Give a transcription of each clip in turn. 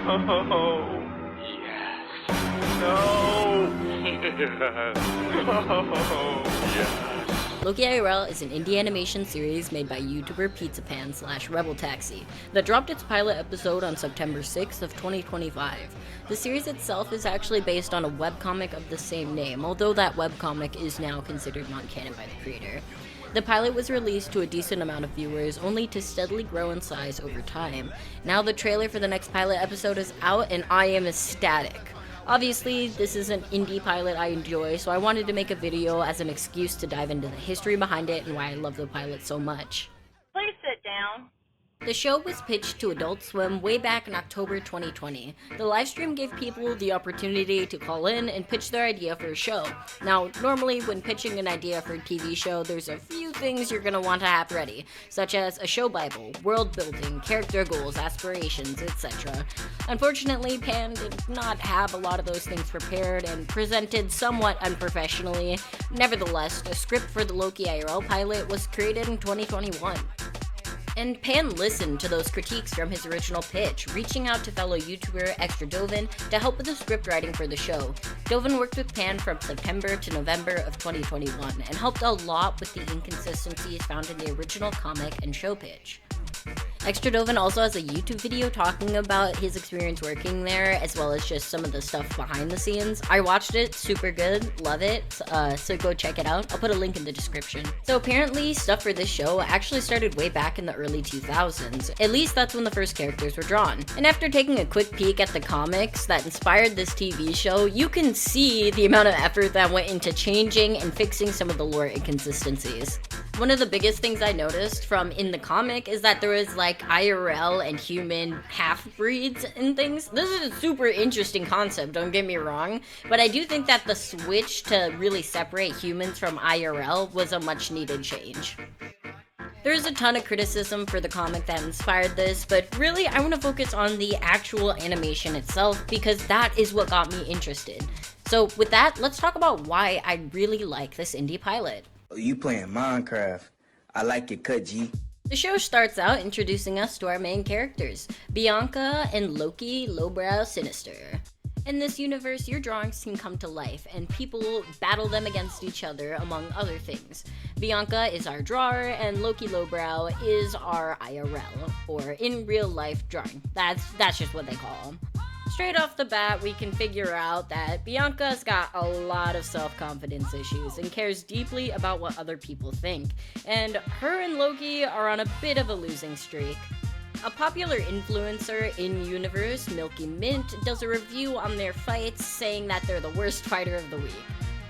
Oh, yes. No. Yes. Oh, yes. LokiIRL is an indie animation series made by YouTuber PizzaPan / RebelTaxi that dropped its pilot episode on September 6th of 2025. The series itself is actually based on a webcomic of the same name, although that webcomic is now considered non-canon by the creator. The pilot was released to a decent amount of viewers, only to steadily grow in size over time. Now the trailer for the next pilot episode is out, and I am ecstatic. Obviously, this is an indie pilot I enjoy, so I wanted to make a video as an excuse to dive into the history behind it and why I love the pilot so much. Please sit down. The show was pitched to Adult Swim way back in October 2020. The livestream gave people the opportunity to call in and pitch their idea for a show. Now, normally when pitching an idea for a TV show, there's a few things you're gonna want to have ready, such as a show bible, world building, character goals, aspirations, etc. Unfortunately, Pan did not have a lot of those things prepared and presented somewhat unprofessionally. Nevertheless, the script for the LokiIRL pilot was created in 2021. And Pan listened to those critiques from his original pitch, reaching out to fellow YouTuber Extra Doven to help with the script writing for the show. Doven worked with Pan from September to November of 2021 and helped a lot with the inconsistencies found in the original comic and show pitch. Extra Doven also has a YouTube video talking about his experience working there, as well as just some of the stuff behind the scenes. I watched it, super good, love it, so go check it out. I'll put a link in the description. So apparently, stuff for this show actually started way back in the early 2000s. At least that's when the first characters were drawn. And after taking a quick peek at the comics that inspired this TV show, you can see the amount of effort that went into changing and fixing some of the lore inconsistencies. One of the biggest things I noticed from in the comic is that there was like IRL and human half-breeds and things. This is a super interesting concept, don't get me wrong, but I do think that the switch to really separate humans from IRL was a much needed change. There's a ton of criticism for the comic that inspired this, but really I want to focus on the actual animation itself because that is what got me interested. So with that, let's talk about why I really like this indie pilot. You playing Minecraft. I like it, cut G. The show starts out introducing us to our main characters, Bianca and Loki Lowbrow Sinister. In this universe, your drawings can come to life, and people battle them against each other, among other things. Bianca is our drawer, and Loki Lowbrow is our IRL, or in real life drawing. That's just what they call them. Straight off the bat, we can figure out that Bianca's got a lot of self-confidence issues and cares deeply about what other people think, and her and Loki are on a bit of a losing streak. A popular influencer in universe, Milky Mint, does a review on their fights, saying that they're the worst fighter of the week.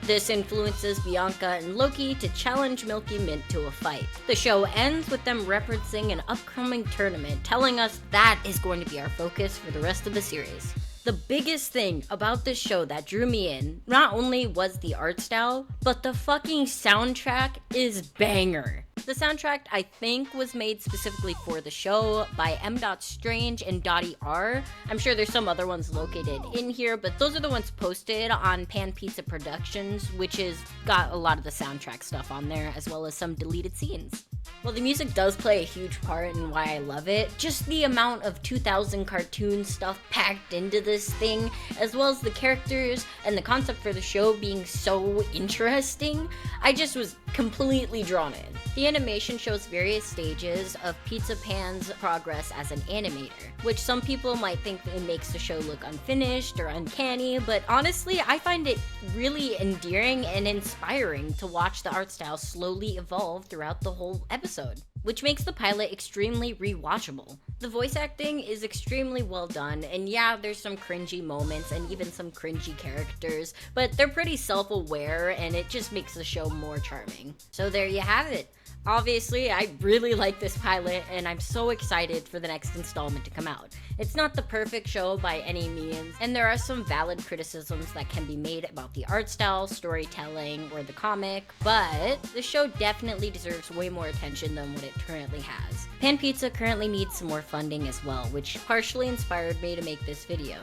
This influences Bianca and Loki to challenge Milky Mint to a fight. The show ends with them referencing an upcoming tournament, telling us that is going to be our focus for the rest of the series. The biggest thing about this show that drew me in, not only was the art style, but the fucking soundtrack is banger. The soundtrack, I think, was made specifically for the show by M.Strange and Dottie R. I'm sure there's some other ones located in here, but those are the ones posted on Pan Pizza Productions, which has got a lot of the soundtrack stuff on there, as well as some deleted scenes. While the music does play a huge part in why I love it, just the amount of 2000 cartoon stuff packed into this thing, as well as the characters and the concept for the show being so interesting, I just was completely drawn in. The animation shows various stages of PizzaPan's progress as an animator, which some people might think it makes the show look unfinished or uncanny, but honestly, I find it really endearing and inspiring to watch the art style slowly evolve throughout the whole episode, which makes the pilot extremely rewatchable. The voice acting is extremely well done, and yeah, there's some cringy moments and even some cringy characters, but they're pretty self-aware and it just makes the show more charming. So there you have it. Obviously, I really like this pilot, and I'm so excited for the next installment to come out. It's not the perfect show by any means, and there are some valid criticisms that can be made about the art style, storytelling, or the comic, but the show definitely deserves way more attention than what it currently has. Pan Pizza currently needs some more funding as well, which partially inspired me to make this video.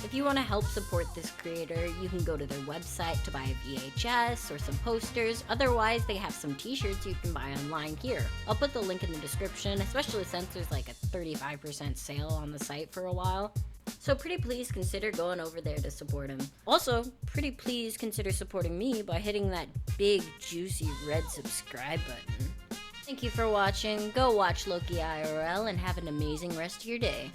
If you want to help support this creator, you can go to their website to buy a VHS or some posters. Otherwise, they have some t-shirts you can buy online here. I'll put the link in the description, especially since there's like a 35% sale on the site for a while. So pretty please consider going over there to support him. Also, pretty please consider supporting me by hitting that big juicy red subscribe button. Thank you for watching. Go watch Loki IRL and have an amazing rest of your day.